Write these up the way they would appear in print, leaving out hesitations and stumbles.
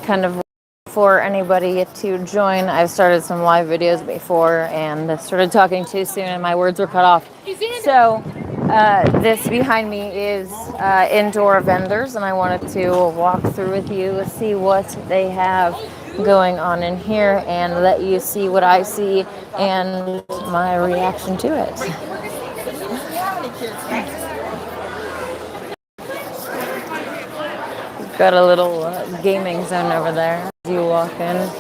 kind of for anybody to join. I've started some live videos before and started talking too soon and my words were cut off. So this behind me is indoor vendors and I wanted to walk through with you, see what they have going on in here and let you see what I see and my reaction to it. Got a little gaming zone over there as you walk in.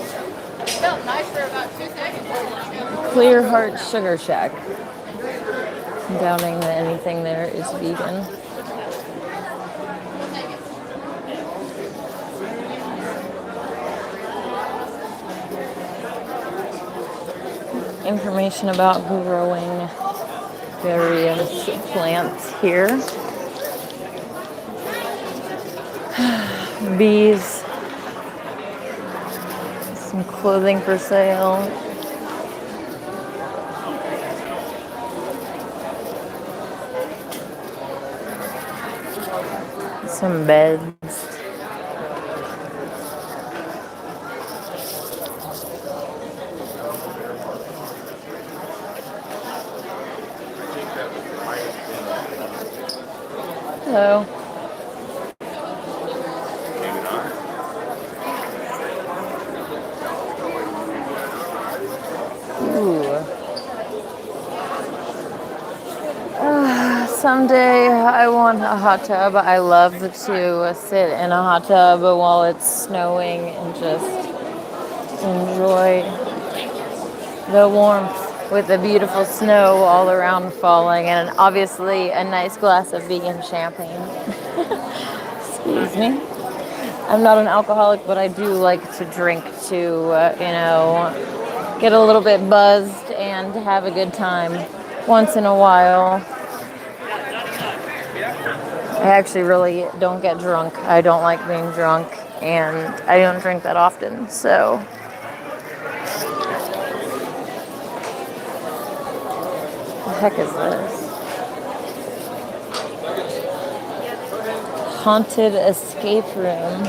Clear Heart Sugar Shack. I'm doubting that anything there is vegan. Information about growing various plants here. Bees. Some clothing for sale. Some beds. Hello. Someday I want a hot tub. I love to sit in a hot tub while it's snowing and just enjoy the warmth with the beautiful snow all around falling and obviously a nice glass of vegan champagne. Excuse me. I'm not an alcoholic, but I do like to drink to, get a little bit buzzed and have a good time once in a while. I actually really don't get drunk. I don't like being drunk, and I don't drink that often, so. What the heck is this? Haunted escape room.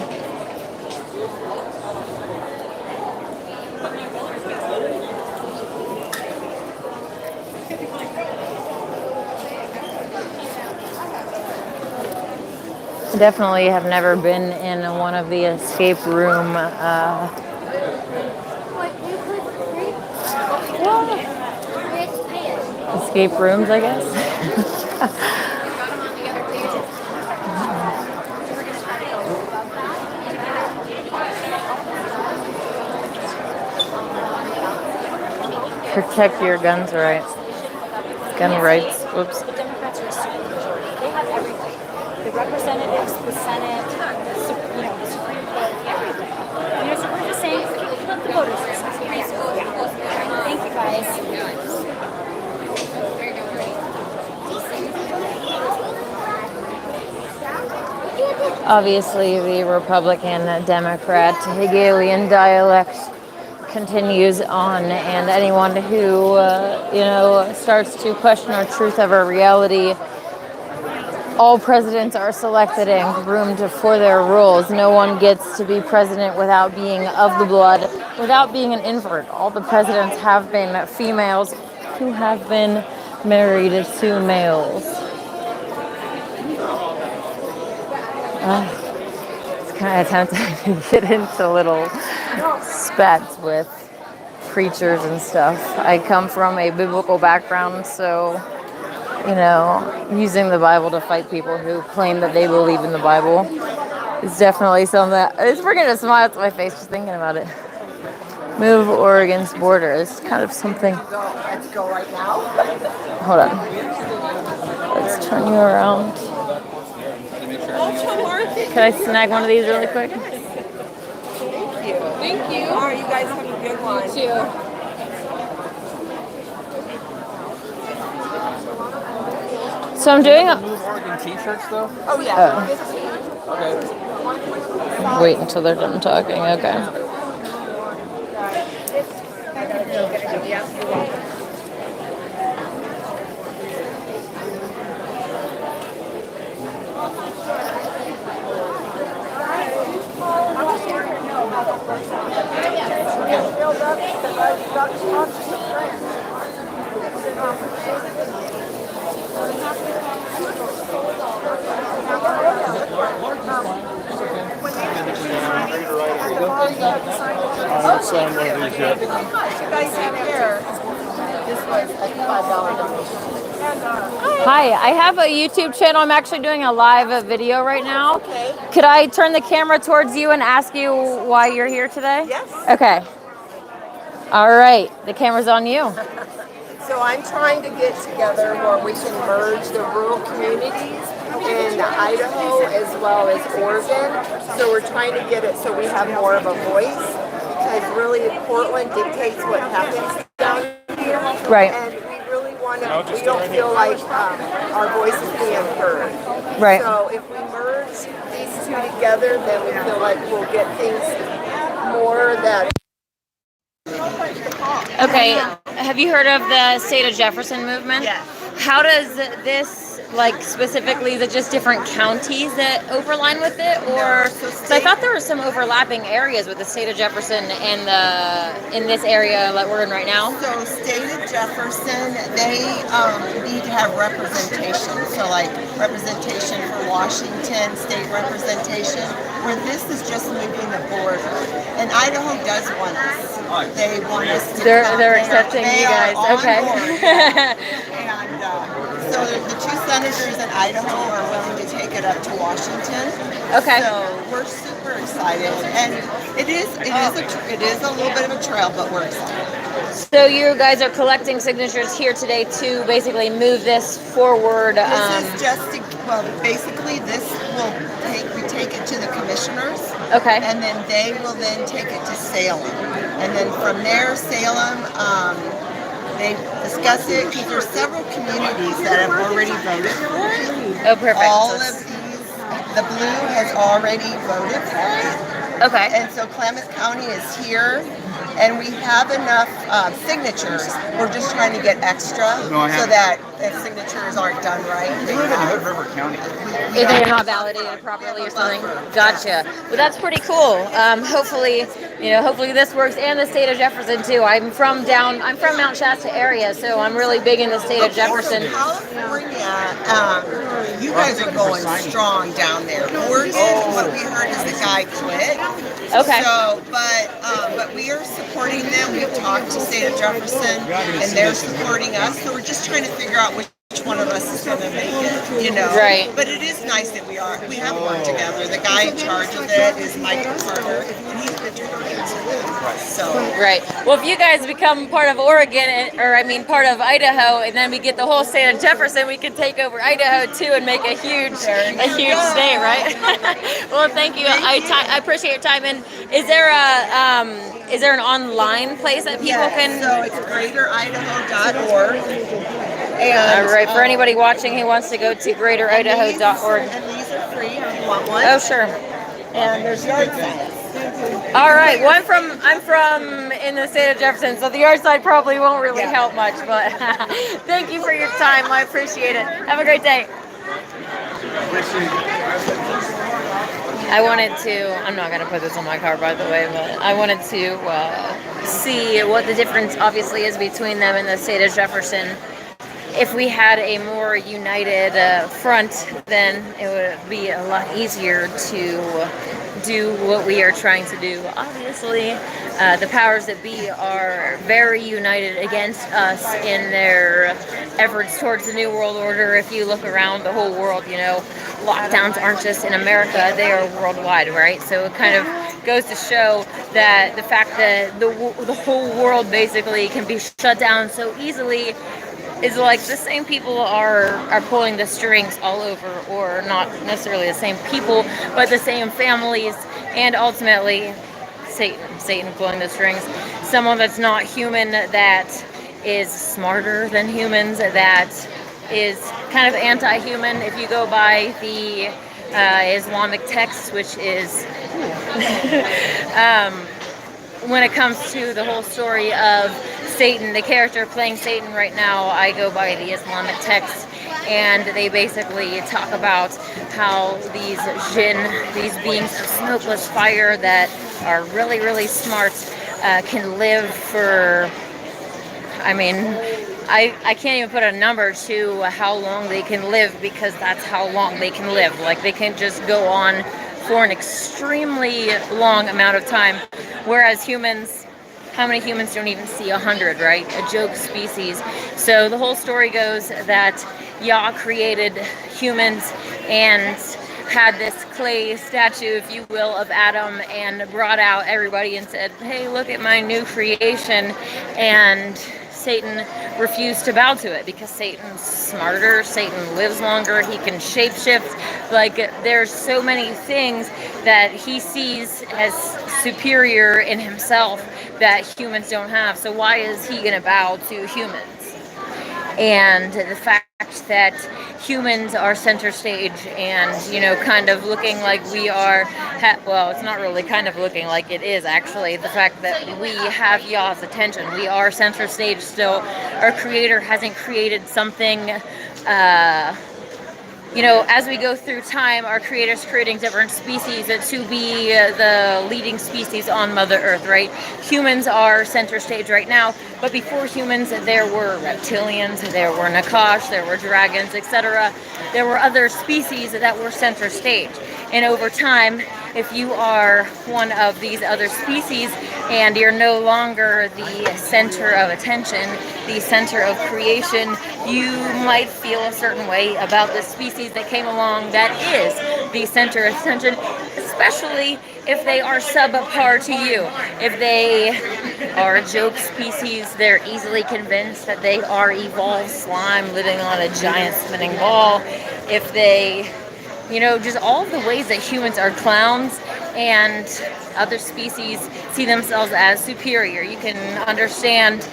Definitely have never been in one of the escape room escape rooms, I guess. Protect your guns rights. Gun rights. Whoops. The Democrats are a super majority. They have everything. The representatives, the Senate, the Supreme Court, everything. So we're just saying, let the voters decide. Yeah. Thank you, guys. Obviously, the Republican-Democrat Hegelian dialect continues on, and anyone who, starts to question our truth of our reality, all presidents are selected and groomed for their roles. No one gets to be president without being of the blood, without being an invert. All the presidents have been females who have been married to males. It's kind of tempting to get into little spats with preachers and stuff. I come from a biblical background, so, using the Bible to fight people who claim that they believe in the Bible is definitely something that it's bringing a smile to my face just thinking about it. Move Oregon's border is kind of something. Let's go right now. Hold on. Let's turn you around. Can I snag one of these really quick? Thank you. All right, you guys have a good one. You too. So I'm doing a Move Oregon t-shirts though? Oh, yeah. Okay. wait until they're done talking. Okay. I haven't signed one of these yet. You guys have here. This was a $5 donation. Hi, I have a YouTube channel. I'm actually doing a live video right now. Okay. Could I turn the camera towards you and ask you why you're here today? Yes. Okay. All right, the camera's on you. So I'm trying to get together where we can merge the rural communities in Idaho as well as Oregon. So we're trying to get it so we have more of a voice, because really Portland dictates what happens down here. Right. And we really want to, we don't feel like our voice is being heard. Right. So if we merge these two together, then we feel like we'll get things more that. Okay, have you heard of the state of Jefferson movement? Yes. How does this, like specifically, is it just different counties that overline with it? Or, so I thought there were some overlapping areas with the state of Jefferson and in this area that we're in right now. So state of Jefferson, they need to have representation. So like representation for Washington, state representation, where this is just moving the border. And Idaho does want us. They want us to They're come there. accepting They you guys. are on Okay. board, yeah. And so the two senators in Idaho are willing to take it up to Washington. Okay. So we're super excited, and it is a little bit of a trail, but we're excited. So you guys are collecting signatures here today to basically move this forward. This is just to, well, basically this will we take it to the commissioners. Okay. And then they will then take it to Salem. And then from there, Salem, they discuss it, because there's several communities that have already voted for it. Oh, perfect. All of these, the blue has already voted for it. Okay. And so Klamath County is here, and we have enough signatures. We're just trying to get extra so that if signatures aren't done right, We live in Hood River County. If they're not validated properly or something. Gotcha. Well, that's pretty cool. Hopefully this works, and the state of Jefferson too. I'm from Mount Shasta area, so I'm really big in the state of Jefferson. California, you guys are going strong down there. Oregon, what we heard is the guy quit. Okay. So, but we are supporting them. We've talked to state of Jefferson, and they're supporting us. So we're just trying to figure out which one of us is going to make it, you know. Right. But it is nice that we have worked together. The guy in charge of it is Michael Carter, and he's been doing it too. So. Right. Well, if you guys become part of Oregon, part of Idaho, and then we get the whole state of Jefferson, we can take over Idaho too and make a huge state, right? Well, thank you. I appreciate your time. And is there an online place that people can? So it's greateridaho.org. And, all right, for anybody watching who wants to go to greateridaho.org. And these are free if you want one. Oh, sure. And there's yard signs. All right. Well, I'm from in the state of Jefferson, so the yard side probably won't really help much. But thank you for your time. I appreciate it. Have a great day. I'm not going to put this on my car, by the way, but I wanted to see what the difference obviously is between them and the state of Jefferson. If we had a more united front, then it would be a lot easier to do what we are trying to do. Obviously, the powers that be are very united against us in their efforts towards the New World Order. If you look around the whole world, lockdowns aren't just in America, they are worldwide, right? So it kind of goes to show that the fact that the whole world basically can be shut down so easily is like the same people are pulling the strings all over, or not necessarily the same people, but the same families, and ultimately Satan pulling the strings. Someone that's not human, that is smarter than humans, that is kind of anti-human. If you go by the Islamic text, which is when it comes to the whole story of Satan, the character playing Satan right now, I go by the Islamic text, and they basically talk about how these jinn, these beings of smokeless fire that are really, really smart, can live for, I mean, I can't even put a number to how long they can live, because that's how long they can live. Like, they can just go on for an extremely long amount of time, whereas humans, how many humans don't even see 100, right? A joke species. So the whole story goes that Yah created humans and had this clay statue, if you will, of Adam, and brought out everybody and said, hey, look at my new creation. And Satan refused to bow to it, because Satan's smarter, Satan lives longer, he can shapeshift. Like, there's so many things that he sees as superior in himself that humans don't have. So why is he going to bow to humans? And the fact that humans are center stage and, you know, kind of looking like we are, well, it's not really kind of looking like, it is actually the fact that we have Yah's attention. We are center stage still. Our creator hasn't created something, you know, as we go through time, our creator's creating different species to be the leading species on Mother Earth, right? Humans are center stage right now, but before humans, there were reptilians, there were Nakash, there were dragons, etc. There were other species that were center stage. And over time, if you are one of these other species and you're no longer the center of attention, the center of creation, you might feel a certain way about the species that came along that is the center of attention, especially if they are subpar to you. If they are a joke species, they're easily convinced that they are evolved slime living on a giant spinning ball. If they, you know, just all of the ways that humans are clowns and other species see themselves as superior. You can understand,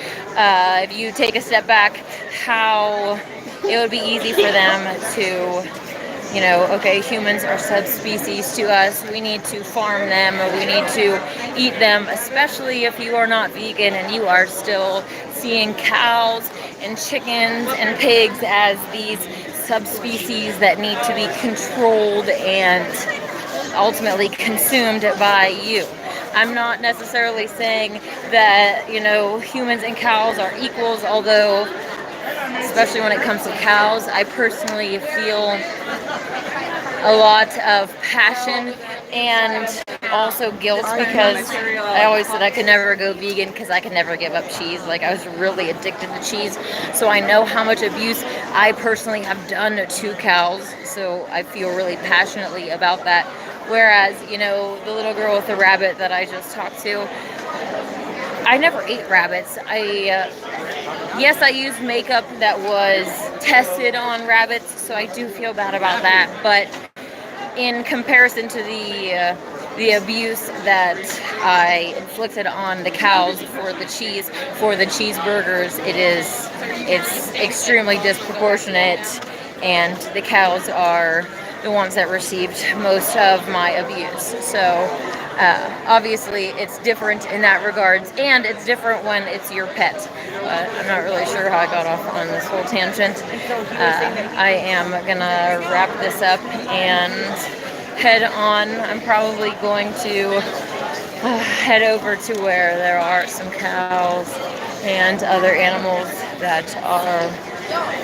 if you take a step back, how it would be easy for them to, you know, okay, humans are subspecies to us. We need to farm them, or we need to eat them, especially if you are not vegan and you are still seeing cows and chickens and pigs as these subspecies that need to be controlled and ultimately consumed by you. I'm not necessarily saying that, you know, humans and cows are equals, although, especially when it comes to cows, I personally feel a lot of passion and also guilt, because I always said I could never go vegan because I could never give up cheese. Like, I was really addicted to cheese, so I know how much abuse I personally have done to cows, so I feel really passionately about that. Whereas, you know, the little girl with the rabbit that I just talked to, I never ate rabbits. Yes, I used makeup that was tested on rabbits, so I do feel bad about that. But in comparison to the abuse that I inflicted on the cows for the cheeseburgers, it's extremely disproportionate, and the cows are the ones that received most of my abuse. So obviously it's different in that regards, and it's different when it's your pet. I'm not really sure how I got off on this whole tangent. I am gonna wrap this up and head on. I'm probably going to head over to where there are some cows and other animals that are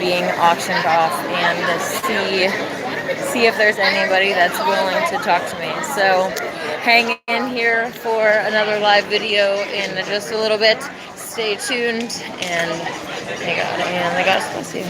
being auctioned off, and see if there's anybody that's willing to talk to me. So hang in here for another live video in just a little bit. Stay tuned, and I got spicy.